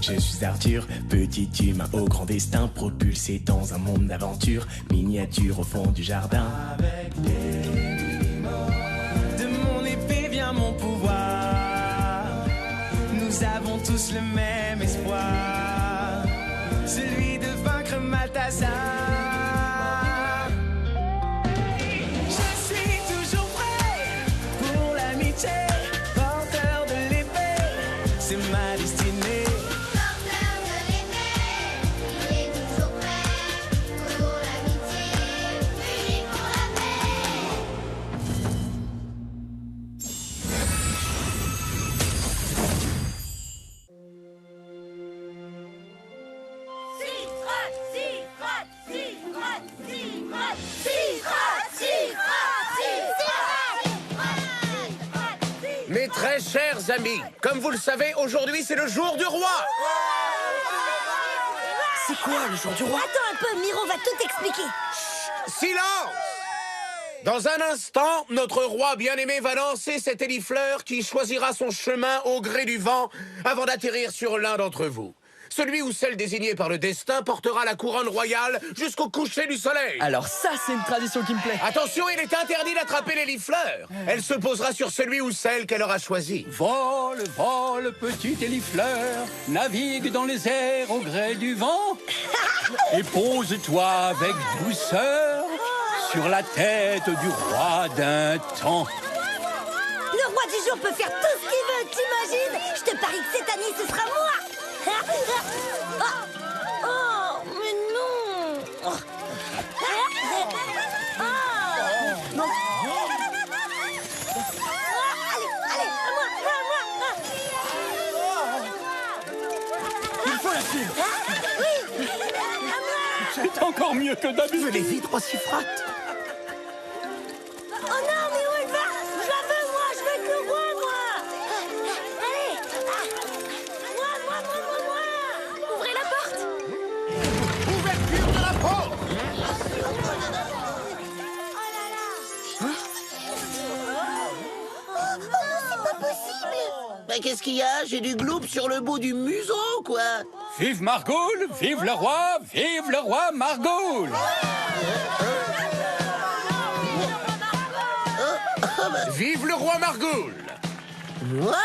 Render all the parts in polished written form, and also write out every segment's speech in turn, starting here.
Je suis Arthur, petit humain au grand destin, propulsé dans un monde d'aventure, miniature au fond du jardin. Avec des mots, de mon épée vient mon pouvoir. Nous avons tous le même espoir, celui de vaincre Malthazar. Je suis toujours prêt pour l'amitié, porteur de l'épée, c'est ma destinée. Mes très chers amis, comme vous le savez, aujourd'hui c'est le jour du roi. C'est quoi le jour du roi? Attends un peu, Miro va tout expliquer. Silence! Dans un instant, notre roi bien-aimé va lancer cet élifleur qui choisira son chemin au gré du vent avant d'atterrir sur l'un d'entre vous. Celui ou celle désignée par le destin portera la couronne royale jusqu'au coucher du soleil. Alors ça, c'est une tradition qui me plaît. Attention, il est interdit d'attraper l'élifleur. Elle se posera sur celui ou celle qu'elle aura choisi. Vole, vole, petit élifleur, navigue dans les airs au gré du vent et pose-toi avec douceur sur la tête du roi d'un temps. Le roi du jour peut faire tout ce qu'il veut, t'imagines? Je te parie que cette année, ce sera moi. Oh, mais non. Allez, à moi. Il faut la suivre. Oui, C'est encore mieux que d'habitude. Venez vite, roi Siffrate. Oh non, mais où elle va? Je la veux, moi, je veux être le roi, moi. Allez. Moi. Ouvrez la porte. Ouverture de la porte. Oh non, c'est pas possible. Bah, qu'est-ce qu'il y a? J'ai du gloop sur le bout du museau, quoi. Vive Margoul, vive le roi Margoul. Vive le roi Margoul. Moi?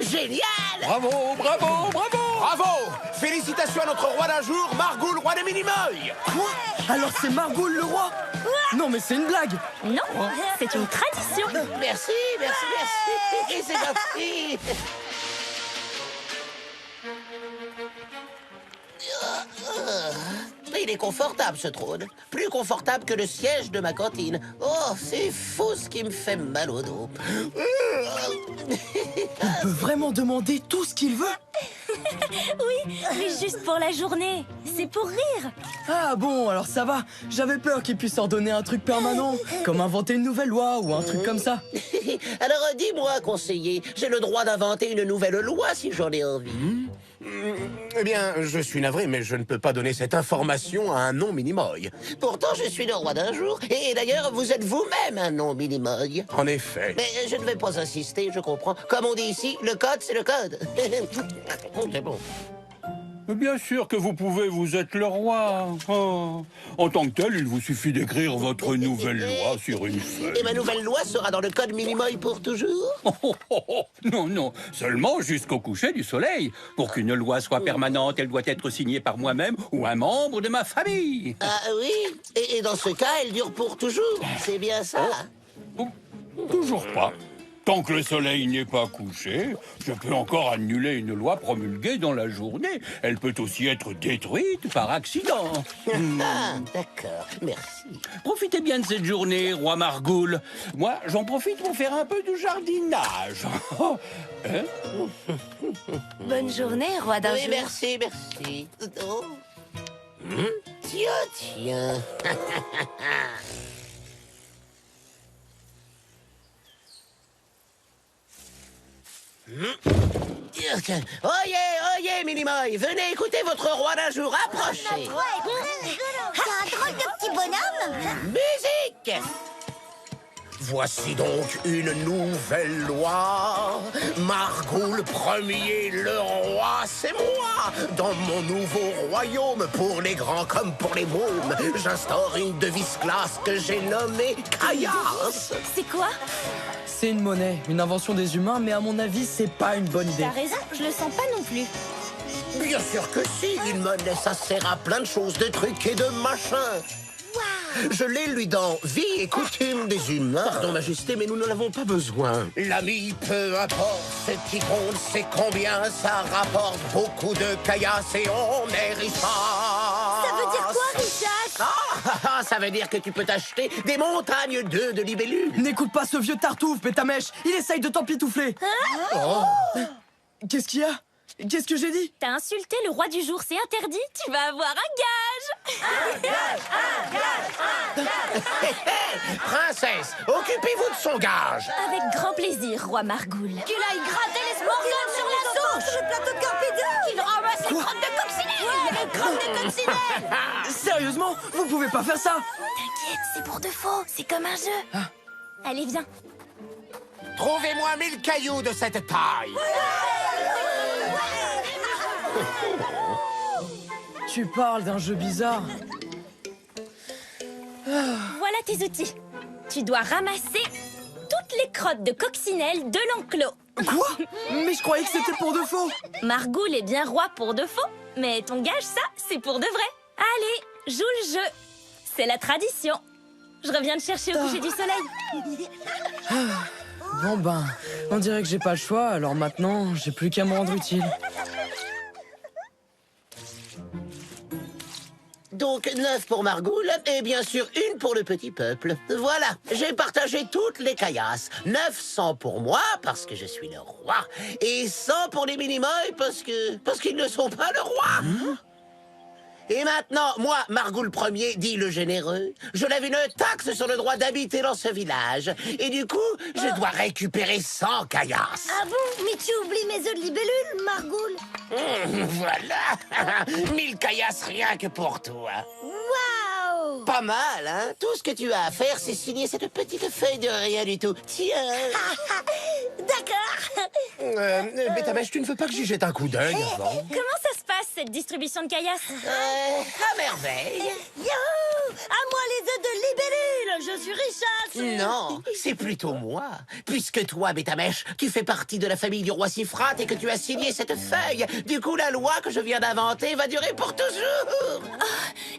Génial! Bravo, bravo, bravo. Bravo! Félicitations à notre roi d'un jour, Margoul, roi des Minimoy. Quoi? Alors c'est Margoul le roi? Non mais c'est une blague. Non, c'est une tradition. Merci. Et c'est gentil. Il est confortable, ce trône. Plus confortable que le siège de ma cantine. Oh, c'est fou ce qui me fait mal au dos. Il peut vraiment demander tout ce qu'il veut. Oui, mais juste pour la journée. C'est pour rire. Ah bon, alors ça va. J'avais peur qu'il puisse ordonner un truc permanent, comme inventer une nouvelle loi ou un truc comme ça. Alors, dis-moi, conseiller, j'ai le droit d'inventer une nouvelle loi si j'en ai envie. Eh bien, je suis navré, mais je ne peux pas donner cette information à un non-Minimoy. Pourtant, je suis le roi d'un jour. Et d'ailleurs, vous êtes vous-même un non-Minimoy. En effet. Mais je ne vais pas insister, je comprends. Comme on dit ici, le code, c'est le code. C'est bon. Bien sûr que vous pouvez, vous êtes le roi. Oh. En tant que tel, il vous suffit d'écrire votre nouvelle loi sur une feuille. Et ma nouvelle loi sera dans le code Minimoy pour toujours? Non, seulement jusqu'au coucher du soleil. Pour qu'une loi soit permanente, elle doit être signée par moi-même ou un membre de ma famille. Ah oui? Et dans ce cas, elle dure pour toujours? C'est bien ça? Toujours pas. Tant que le soleil n'est pas couché, je peux encore annuler une loi promulguée dans la journée. Elle peut aussi être détruite par accident. Ah, d'accord, merci. Profitez bien de cette journée, roi Margoul. Moi, j'en profite pour faire un peu de jardinage. Hein? Bonne journée, roi d'un Oui, jour. merci. Oh. Tiens. Oyez, Minimoy, venez écouter votre roi d'un jour, approchez. C'est un drôle de petit bonhomme. Musique! Voici donc une nouvelle loi. Margoul Margoul Premier, le roi, c'est moi. Dans mon nouveau royaume, pour les grands comme pour les mômes, j'instaure une devise classe que j'ai nommée Caillasse. C'est quoi? C'est une monnaie, une invention des humains, mais à mon avis, c'est pas une bonne idée. T'as raison, je le sens pas non plus. Bien sûr que si, une monnaie, ça sert à plein de choses, de trucs et de machins. Je l'ai lu dans Vie et coutumes des humains. Pardon, Majesté, mais nous n'en avons pas besoin. L'ami, peu importe, ce qui compte, c'est combien ça rapporte. Beaucoup de caillasses et on est riche. Ça veut dire quoi, Richard? Ça veut dire que tu peux t'acheter des montagnes d'œufs de libellules. N'écoute pas ce vieux tartouffe, Bétamèche. Il essaye de t'empitoufler. Qu'est-ce qu'il y a? Qu'est-ce que j'ai dit? T'as insulté le roi du jour, c'est interdit, tu vas avoir un gage. Princesse, occupez-vous de son gage. Avec grand plaisir, roi Margoul. Qu'il aille gratter les Smorgans sur la souche! Le plateau de Carpidou! Qu'il ramasse les crottes de coccinelle! Ouais, les crottes de coccinelle! Sérieusement? Vous pouvez pas faire ça? T'inquiète, c'est pour de faux, c'est comme un jeu. Allez, viens. Trouvez-moi 1000 cailloux de cette taille. Tu parles d'un jeu bizarre. Voilà tes outils. Tu dois ramasser toutes les crottes de coccinelle de l'enclos. Quoi? Mais je croyais que c'était pour de faux. Margoul est bien roi pour de faux, mais ton gage, ça, c'est pour de vrai. Allez, joue le jeu. C'est la tradition. Je reviens te chercher au coucher du soleil. Bon ben, on dirait que j'ai pas le choix, alors maintenant, j'ai plus qu'à me rendre utile. Donc 9 pour Margoul et bien sûr une pour le petit peuple. Voilà, j'ai partagé toutes les caillasses. 900 pour moi parce que je suis le roi et 100 pour les minimoys parce qu'ils ne sont pas le roi. Et maintenant, moi, Margoul Premier, dit le généreux, je lève une taxe sur le droit d'habiter dans ce village. Et du coup, je dois récupérer 100 caillasses. Ah bon? Mais tu oublies mes œufs de libellule, Margoul? Voilà. 1000 caillasses rien que pour toi. Waouh! Pas mal, hein? Tout ce que tu as à faire, c'est signer cette petite feuille de rien du tout. Tiens. D'accord! Bétamèche, tu ne veux pas que j'y jette un coup d'œil avant? Comment ça se passe, cette distribution de caillasses? À merveille. Youhou! À moi les œufs de libellule! Je suis Richard! Non, c'est plutôt moi. Puisque toi, Bétamèche, tu fais partie de la famille du roi Sifrate et que tu as signé cette feuille. Du coup, la loi que je viens d'inventer va durer pour toujours.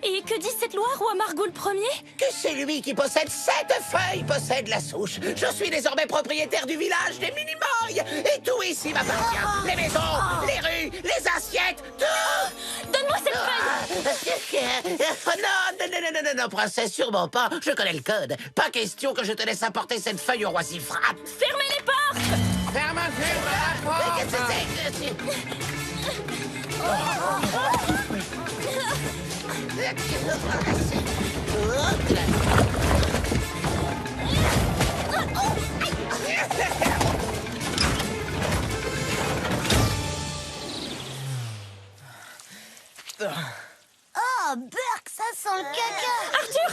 Et que dit cette loi, roi Margoul Premier? Que celui qui possède cette feuille possède la souche. Je suis désormais propriétaire du village des Minimoys. Et tout ici m'appartient. Les maisons, les rues, les assiettes, tout. Donne-moi cette feuille! Non, princesse, sûrement pas. Je connais le code. Pas question que je te laisse apporter cette feuille au roi Sifrate. Fermez les portes! Ferme la porte! Qu'est-ce que c'est? Oh, Burk, ça sent le caca! Arthur,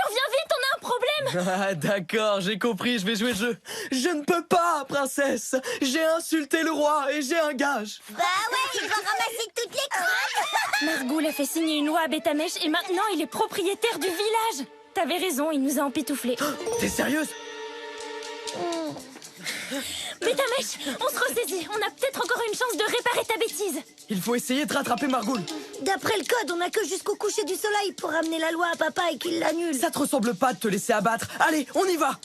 viens vite, on a un problème! Ah d'accord, j'ai compris, je vais jouer le jeu. Je ne peux pas, princesse. J'ai insulté le roi et j'ai un gage. Bah ouais, il va ramasser toutes les crottes! Margoul a fait signer une loi à Bétamèche et maintenant il est propriétaire du village. T'avais raison, il nous a empitouflés. T'es sérieuse? Bétamèche, on se ressaisit. On a peut-être encore une chance de réparer ta bêtise. Il faut essayer de rattraper Margoul. D'après le code, on a que jusqu'au coucher du soleil pour ramener la loi à papa et qu'il l'annule. Ça te ressemble pas de te laisser abattre. Allez, on y va.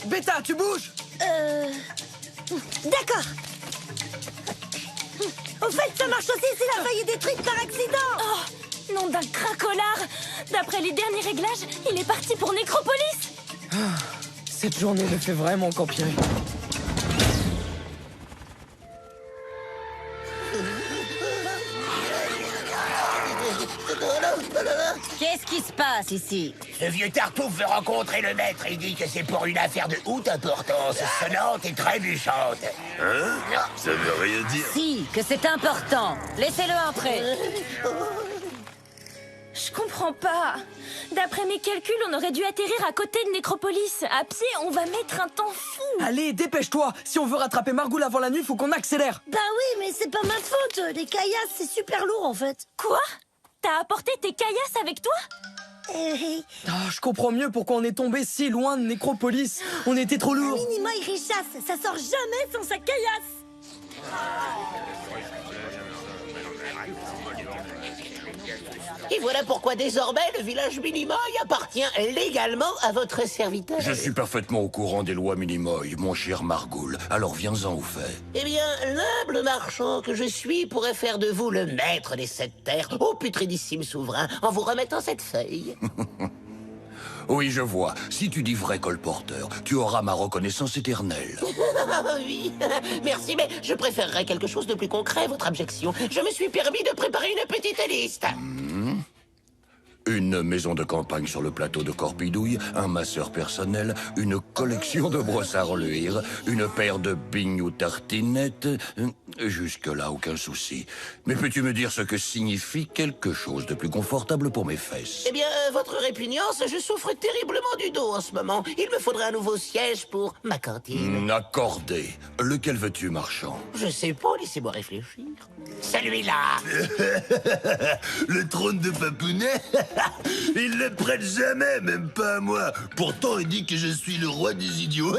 Bêta, tu bouges? D'accord. Au fait, ça marche aussi si la feuille est détruite par accident. Oh, nom d'un cracolard. D'après les derniers réglages, il est parti pour Nécropolis. Cette journée ne fait vraiment qu'empirer. Qu'est-ce qui se passe ici? Ce vieux tartouffe veut rencontrer le maître et dit que c'est pour une affaire de haute importance, sonnante et trébuchante. Hein? Ça veut rien dire. Si, que c'est important. Laissez-le entrer. Je comprends pas. D'après mes calculs, on aurait dû atterrir à côté de Nécropolis. À pied, on va mettre un temps fou. Allez, dépêche-toi. Si on veut rattraper Margoul avant la nuit, faut qu'on accélère. Bah oui, mais c'est pas ma faute. Les caillasses, c'est super lourd en fait. Quoi? T'as apporté tes caillasses avec toi? Je comprends mieux pourquoi on est tombé si loin de Nécropolis. On était trop lourd. Minimoy Richas, ça sort jamais sans sa caillasse. Et voilà pourquoi désormais le village Minimoy appartient légalement à votre serviteur. Je suis parfaitement au courant des lois Minimoy, mon cher Margoul. Alors viens-en au fait. Eh bien, l'humble marchand que je suis pourrait faire de vous le maître des 7 terres, ô putrédissime souverain, en vous remettant cette feuille. Oui, je vois. Si tu dis vrai colporteur, tu auras ma reconnaissance éternelle. Oui, merci, mais je préférerais quelque chose de plus concret, votre abjection. Je me suis permis de préparer une petite liste. Une maison de campagne sur le plateau de Corpidouille, un masseur personnel, une collection de brosses à reluire, une paire de bignes ou tartinettes. Jusque-là, aucun souci. Mais peux-tu me dire ce que signifie quelque chose de plus confortable pour mes fesses? Eh bien, votre répugnance, je souffre terriblement du dos en ce moment. Il me faudrait un nouveau siège pour ma cantine. Accordé. Lequel veux-tu, marchand? Je sais pas, laissez-moi réfléchir. Celui-là. Le trône de Papounet? Il le prête jamais, même pas à moi. Pourtant, il dit que je suis le roi des idiots.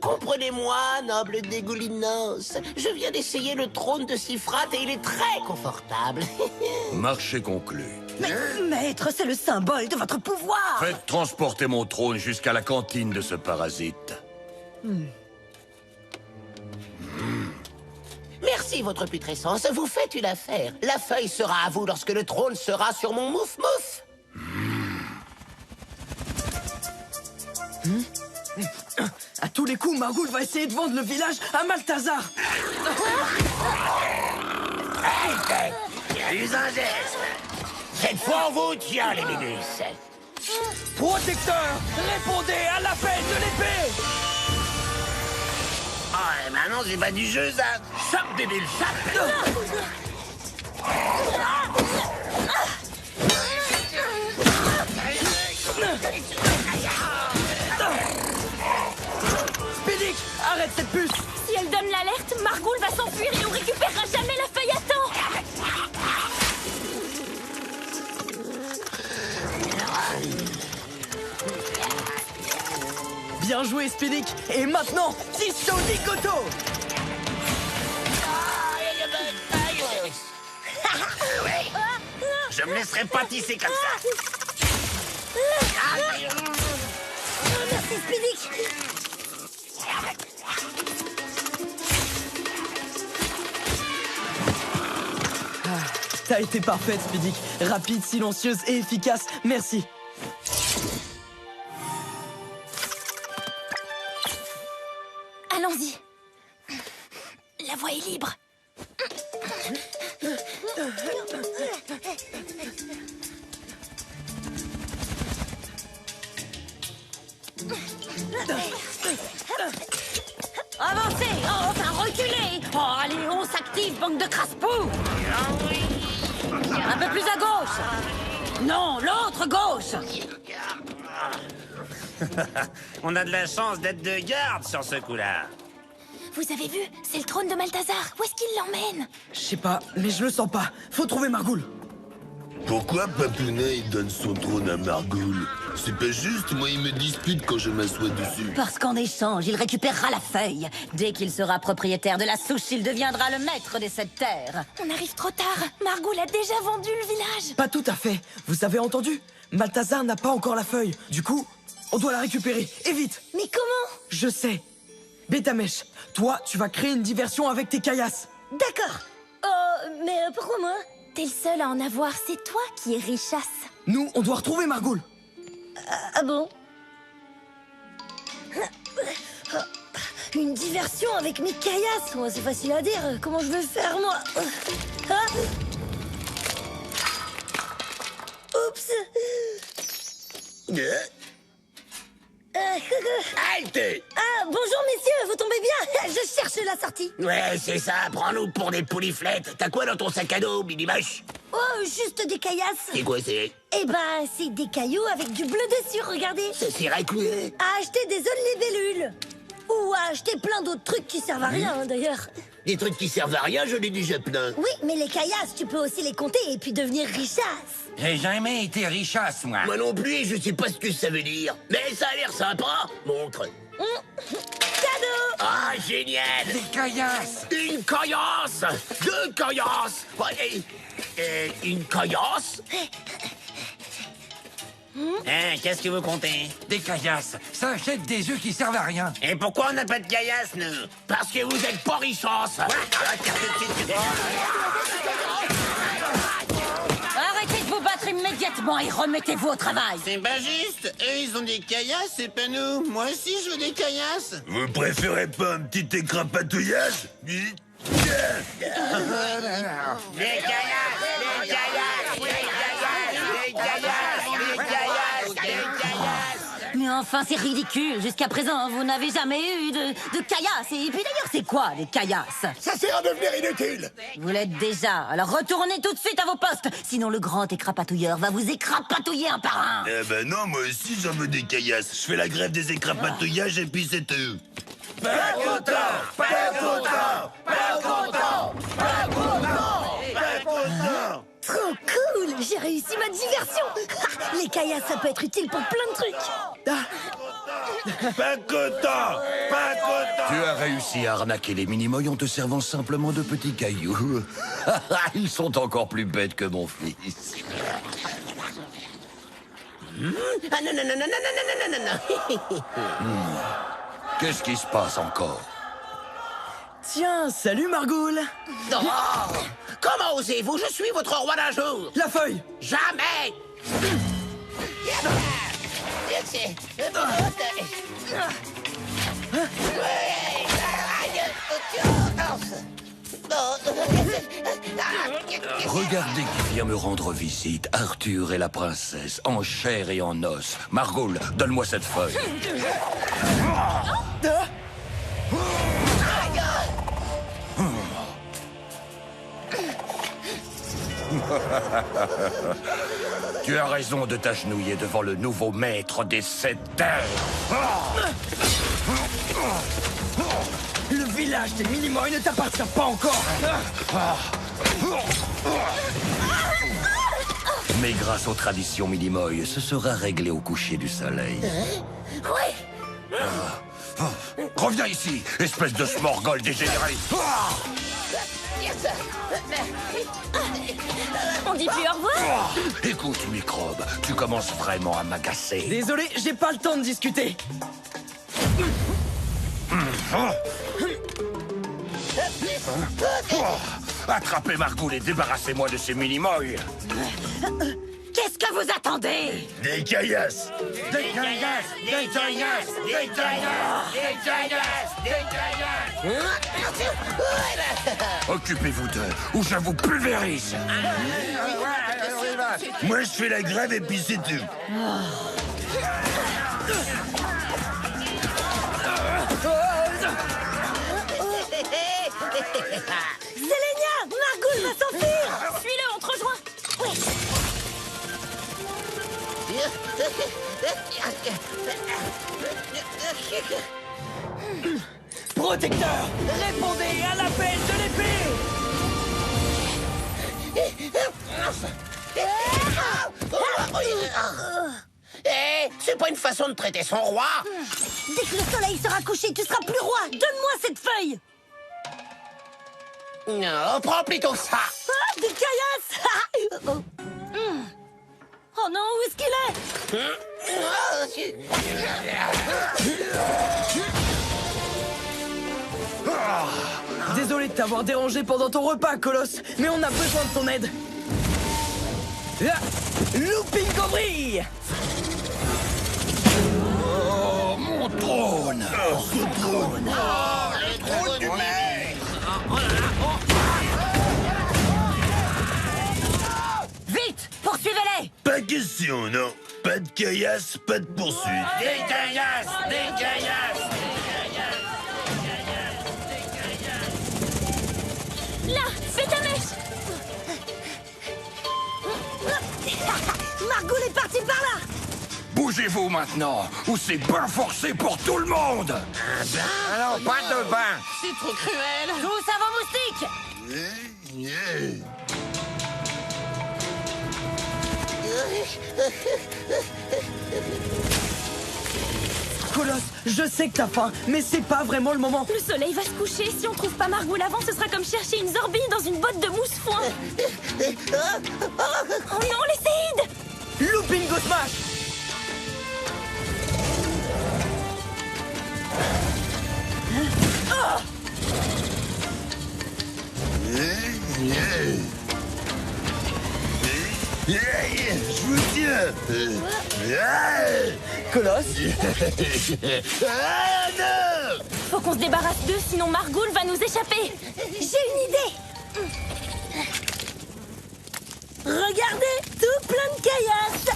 Comprenez-moi, noble dégoulinance. Je viens d'essayer le trône de Sifrate et il est très confortable. Marché conclu. Mais maître, c'est le symbole de votre pouvoir. Faites transporter mon trône jusqu'à la cantine de ce parasite. Merci, votre putrescence. Vous faites une affaire. La feuille sera à vous lorsque le trône sera sur mon mouf-mouf. À tous les coups, Margoul va essayer de vendre le village à Malthazar. Use un geste. Cette fois, on vous tient, les minus. Protecteur, répondez à l'appel de l'épée. Ah, et maintenant, c'est pas du jeu, ça. Chope, débile, chope. Spédic, arrête cette puce. Si elle donne l'alerte, Margoul va s'enfuir et on récupérera jamais la feuille à temps. Bien joué, Spédic. Et maintenant, Tissot Ligoto. Je me laisserai pas tisser comme ça. Merci, Spédic. T'as été parfaite, Spédic. Rapide, silencieuse et efficace. Merci. Allons-y. La voie est libre. Avancez. Oh, enfin, reculez. Oh, allez, on s'active, bande de crasse-poux. Un peu plus à gauche. Non, l'autre gauche. On a de la chance d'être de garde sur ce coup-là. Vous avez vu? C'est le trône de Malthazar. Où est-ce qu'il l'emmène? Je sais pas, mais je le sens pas. Faut trouver Margoul. Pourquoi Papounet il donne son trône à Margoul? C'est pas juste, moi il me dispute quand je m'assois dessus. Parce qu'en échange, il récupérera la feuille. Dès qu'il sera propriétaire de la souche, il deviendra le maître des 7 terres. On arrive trop tard. Margoul a déjà vendu le village. Pas tout à fait. Vous avez entendu? Malthazar n'a pas encore la feuille. Du coup, on doit la récupérer. Et vite. Mais comment? Je sais. Bétamèche, toi, tu vas créer une diversion avec tes caillasses. D'accord. Oh, mais pourquoi moi? T'es le seul à en avoir. C'est toi qui es richasse. Nous, on doit retrouver Margoul. Ah bon? Une diversion avec mes caillasses? Oh, c'est facile à dire. Comment je vais faire, moi? Ah. Oups. Halte! Ah, bonjour, messieurs. Vous tombez bien. Je je cherche la sortie. Ouais, c'est ça, prends-nous pour des pouliflettes. T'as quoi dans ton sac à dos, Mini-Moche? Oh, juste des caillasses. C'est quoi, c'est? Eh ben, c'est des cailloux avec du bleu dessus, regardez. C'est siracoué. À acheter des libellules. Ou à acheter plein d'autres trucs qui servent à rien, d'ailleurs. Des trucs qui servent à rien, je l'ai déjà plein. Oui, mais les caillasses, tu peux aussi les compter et puis devenir richasse. J'ai jamais été richasse, moi. Moi non plus, je sais pas ce que ça veut dire. Mais ça a l'air sympa. Montre. Cadeau. Ah, génial. Des caillasses. Une caillasse. Deux caillasses. Une caillasse. Hein, qu'est-ce que vous comptez? Des caillasses. Ça achète des œufs qui servent à rien. Et pourquoi on n'a pas de caillasse, nous? Parce que vous êtes pas richasse. Arrêtez de vous battre immédiatement et remettez-vous au travail. C'est pas juste. Eux, ils ont des caillasses, c'est pas nous. Moi aussi, je veux des caillasses. Vous préférez pas un petit écrapatouillage? Des caillasses, des caillasses, des caillasses. Mais enfin, c'est ridicule. Jusqu'à présent, vous n'avez jamais eu de caillasses. Et puis d'ailleurs, c'est quoi, les caillasses? Ça sert à devenir inutile. Vous l'êtes déjà. Alors retournez tout de suite à vos postes. Sinon, le grand écrapatouilleur va vous écrapatouiller un par un. Eh ben non, moi aussi j'en veux des caillasses. Je fais la grève des écrapatouillages et puis c'est tout. Pas content, pas content, pas content, pas content, pas content. Trop cool. J'ai réussi ma diversion. Les caillasses, ça peut être utile pour plein de trucs. Pas content, pas content. Tu as réussi à arnaquer les Minimoy en te servant simplement de petits cailloux. Ils sont encore plus bêtes que mon fils. Ah non, non, non, non, non, non, non, non, non. Qu'est-ce qui se passe encore? Tiens, salut Margoul. Oh, comment osez-vous? Je suis votre roi d'un jour. La feuille. Jamais. Regardez qui vient me rendre visite. Arthur et la princesse, en chair et en os. Margoul, donne-moi cette feuille. Tu as raison de t'agenouiller devant le nouveau maître des 7 terres. Le village des Minimoy ne t'appartient pas encore. Mais grâce aux traditions Minimoy, ce sera réglé au coucher du soleil. Oui. Reviens ici, espèce de smorgol dégénéré. On dit plus au revoir? Écoute, microbe, tu commences vraiment à m'agacer. Désolé, j'ai pas le temps de discuter. Attrapez Margoul et débarrassez-moi de ces Minimoy. Qu'est-ce que vous attendez? Des caillasses. Des caillasses. Des caillasses. Des caillasses. Des caillasses. Des caillasses. Occupez-vous d'eux, ou je vous pulvérise. Moi je fais la grève et puis c'est tout. Sélénia, Margoul va s'enfuir. Suis-le, on te rejoint. Protecteur, répondez à l'appel de l'épée. C'est pas une façon de traiter son roi. Dès que le soleil sera couché, tu seras plus roi. Donne-moi cette feuille. Non, prends plutôt ça. Ah, des caillasses. Oh non, où est-ce qu'il est? Désolé de t'avoir dérangé pendant ton repas, Colosse, mais on a besoin de ton aide. Looping Cobri. Oh, mon trône! Ce trône. Le trône du maître. Vite, poursuivez-les. Pas question, non. Pas de caillasses, pas de poursuite. Des caillasses. Des caillasses. Là, fais ta mèche. Margoul est parti par là. Bougez-vous maintenant, ou c'est bain forcé pour tout le monde. Alors, pas de bain. C'est trop cruel. Tous à vos moustiques. Colosse, je sais que t'as faim, mais c'est pas vraiment le moment. Le soleil va se coucher. Si on trouve pas Margoul avant, ce sera comme chercher une zorbie dans une botte de mousse foin. Oh non, les séides! Looping Go Smash. Je vous tiens. Colosse, Ah non! Faut qu'on se débarrasse d'eux, sinon Margoul va nous échapper. J'ai une idée. Regardez, tout plein de caillasses.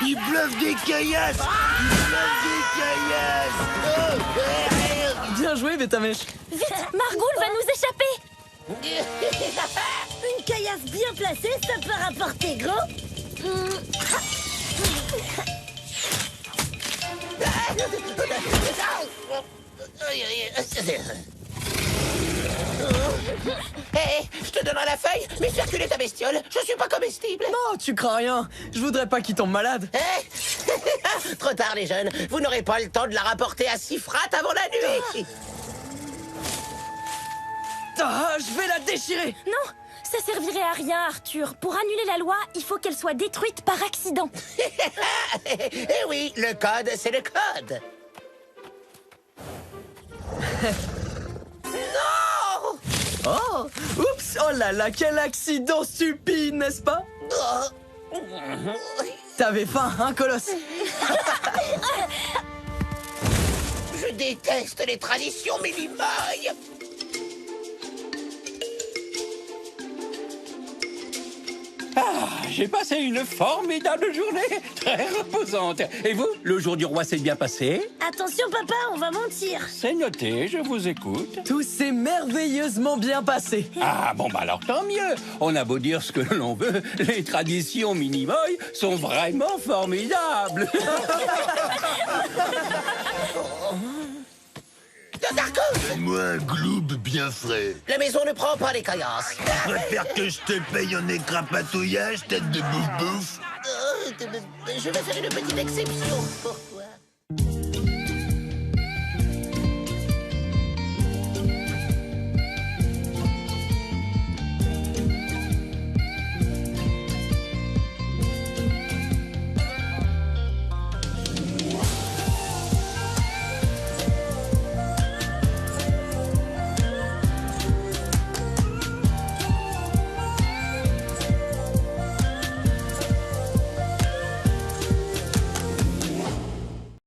Il bluffe des caillasses! Il bluffe des caillasses! bien joué, Bétamèche. Vite, Margoul va nous échapper. Une caillasse bien placée, ça peut rapporter gros. Hé, je te donnerai la feuille, mais fais reculer ta bestiole. Je suis pas comestible. Non, tu crains rien. Je voudrais pas qu'il tombe malade. Hé Trop tard, les jeunes. Vous n'aurez pas le temps de la rapporter à Sifrat avant la nuit. Ah, je vais la déchirer. Non, ça servirait à rien, Arthur. Pour annuler la loi, il faut qu'elle soit détruite par accident. Eh oui, le code, c'est le code. Non! Oh, oups, oh là là, quel accident stupide, n'est-ce pas? Oh. T'avais faim, hein, Colosse? Je déteste les traditions Minimoy. J'ai passé une formidable journée, très reposante. Et vous, le jour du roi s'est bien passé? Attention, papa, on va mentir. C'est noté, je vous écoute. Tout s'est merveilleusement bien passé. Ah bon, bah alors tant mieux. On a beau dire ce que l'on veut, les traditions Minimoy sont vraiment formidables. Darko! Donne-moi un gloub bien frais. La maison ne prend pas les caillasses. Je préfère que je te paye en écrapatouillage, tête de bouffe-bouffe. Je vais faire une petite exception pour toi.